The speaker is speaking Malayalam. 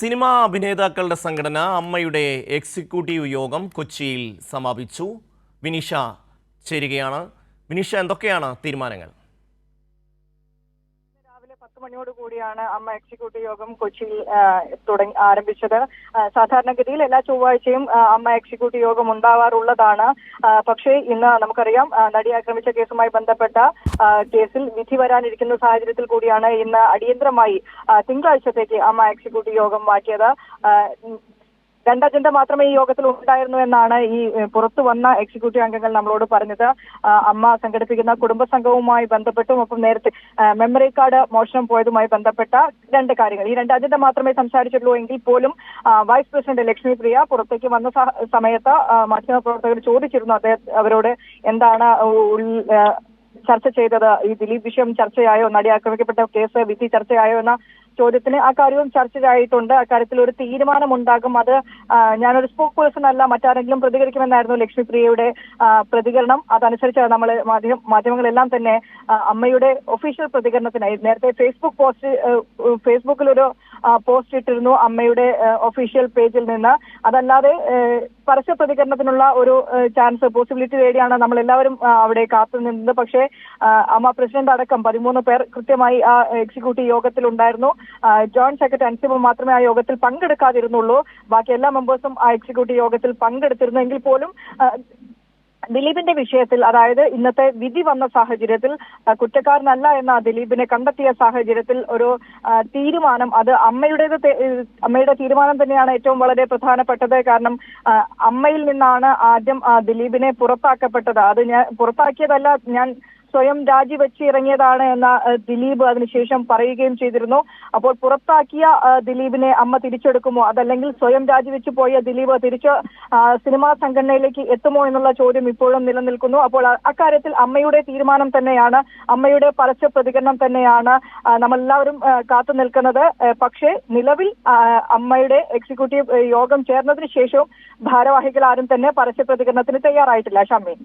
സിനിമാ അഭിനേതാക്കളുടെ സംഘടന അമ്മയുടെ എക്സിക്യൂട്ടീവ് യോഗം കൊച്ചിയിൽ സമാപിച്ചു. വിനിഷ ചേരുകയാണ്. വിനിഷ, എന്തൊക്കെയാണ് തീരുമാനങ്ങൾ? രാവിലെ 10 മണിയോടുകൂടിയാണ് അമ്മ എക്സിക്യൂട്ടീവ് യോഗം കൊച്ചിയിൽ ആരംഭിച്ചത്. സാധാരണഗതിയിൽ എല്ലാ ചൊവ്വാഴ്ചയും അമ്മ എക്സിക്യൂട്ടീവ് യോഗം ഉണ്ടാവാറുള്ളതാണ്. പക്ഷേ ഇന്ന് നമുക്കറിയാം, നടി ആക്രമിച്ച കേസുമായി ബന്ധപ്പെട്ട കേസിൽ വിധി വരാനിരിക്കുന്ന സാഹചര്യത്തിൽ കൂടിയാണ് ഇന്ന് അടിയന്തരമായി തിങ്കളാഴ്ചത്തേക്ക് അമ്മ എക്സിക്യൂട്ടീവ് യോഗം മാറ്റിയത്. 2 അജണ്ട മാത്രമേ ഈ യോഗത്തിൽ ഉണ്ടായിരുന്നു എന്നാണ് ഈ പുറത്തു വന്ന എക്സിക്യൂട്ടീവ് അംഗങ്ങൾ നമ്മളോട് പറഞ്ഞത്. അമ്മ സംഘടിപ്പിക്കുന്ന കുടുംബസംഘവുമായി ബന്ധപ്പെട്ടും ഒപ്പം നേരത്തെ മെമ്മറി കാർഡ് മോഷണം പോയതുമായി ബന്ധപ്പെട്ട 2 കാര്യങ്ങൾ, ഈ 2 അജണ്ട മാത്രമേ സംസാരിച്ചിട്ടുള്ളൂ എങ്കിൽ പോലും വൈസ് പ്രസിഡന്റ് ലക്ഷ്മി പ്രിയ പുറത്തേക്ക് വന്ന സമയത്ത് മാധ്യമപ്രവർത്തകർ ചോദിച്ചിരുന്നു അവരോട് എന്താണ് ചർച്ച ചെയ്തത്, ഈ ദിലീപ് വിഷയം ചർച്ചയായോ, നടി ആക്രമിക്കപ്പെട്ട കേസ് വിധി ചർച്ചയായോ എന്ന ചോദ്യത്തിന് ആ കാര്യവും ചർച്ചയായിട്ടുണ്ട്. അക്കാര്യത്തിൽ ഒരു തീരുമാനമുണ്ടാകും. അത് ഞാനൊരു സ്പോക്ക് പേഴ്സൺ അല്ല, മറ്റാരെങ്കിലും പ്രതികരിക്കുമെന്നായിരുന്നു ലക്ഷ്മി പ്രിയയുടെ പ്രതികരണം. അതനുസരിച്ച് നമ്മൾ മാധ്യമങ്ങളെല്ലാം തന്നെ അമ്മയുടെ ഒഫീഷ്യൽ പ്രതികരണത്തിനായി നേരത്തെ ഫേസ്ബുക്കിൽ ഒരു പോസ്റ്റ് ഇട്ടിരുന്നു അമ്മയുടെ ഒഫീഷ്യൽ പേജിൽ നിന്ന്. അതല്ലാതെ പരസ്യ പ്രതികരണത്തിനുള്ള ഒരു പോസിബിലിറ്റി തേടിയാണ് നമ്മൾ എല്ലാവരും അവിടെ കാത്തുനിന്നത്. പക്ഷേ അമ്മ പ്രസിഡന്റ് അടക്കം 13 പേർ കൃത്യമായി ആ എക്സിക്യൂട്ടീവ് യോഗത്തിൽ ഉണ്ടായിരുന്നു. ജോയിന്റ് സെക്രട്ടറി അൻസിബ മാത്രമേ ആ യോഗത്തിൽ പങ്കെടുക്കാതിരുന്നുള്ളൂ. ബാക്കി എല്ലാ മെമ്പേഴ്സും ആ എക്സിക്യൂട്ടീവ് യോഗത്തിൽ പങ്കെടുത്തിരുന്നെങ്കിൽ പോലും ദിലീപിന്റെ വിഷയത്തിൽ, അതായത് ഇന്നത്തെ വിധി വന്ന സാഹചര്യത്തിൽ കുറ്റക്കാരനല്ല എന്ന ദിലീപിനെ കണ്ടെത്തിയ സാഹചര്യത്തിൽ ഒരു തീരുമാനം, അത് അമ്മയുടെ തീരുമാനം തന്നെയാണ് ഏറ്റവും വളരെ പ്രധാനപ്പെട്ടത്. കാരണം അമ്മയിൽ നിന്നാണ് ആദ്യം ദിലീപിനെ പുറത്താക്കപ്പെട്ടത്. അത് ഞാൻ പുറത്താക്കിയതല്ല, ഞാൻ സ്വയം രാജിവെച്ച് ഇറങ്ങിയതാണ് എന്ന ദിലീപ് അതിനുശേഷം പറയുകയും ചെയ്തിരുന്നു. അപ്പോൾ പുറത്താക്കിയ ദിലീപിനെ അമ്മ തിരിച്ചെടുക്കുമോ, അതല്ലെങ്കിൽ സ്വയം രാജിവെച്ച് പോയ ദിലീപ് തിരിച്ച് സിനിമാ സംഘടനയിലേക്ക് എത്തുമോ എന്നുള്ള ചോദ്യം ഇപ്പോഴും നിലനിൽക്കുന്നു. അപ്പോൾ അക്കാര്യത്തിൽ അമ്മയുടെ തീരുമാനം തന്നെയാണ്, അമ്മയുടെ പരസ്യ പ്രതികരണം തന്നെയാണ് നമ്മളെല്ലാവരും കാത്തു നിൽക്കുന്നത്. പക്ഷേ നിലവിൽ അമ്മയുടെ എക്സിക്യൂട്ടീവ് യോഗം ചേർന്നതിന് ശേഷവും ഭാരവാഹികൾ ആരും തന്നെ പരസ്യ പ്രതികരണത്തിന് തയ്യാറായിട്ടില്ല. ഷമ്മി.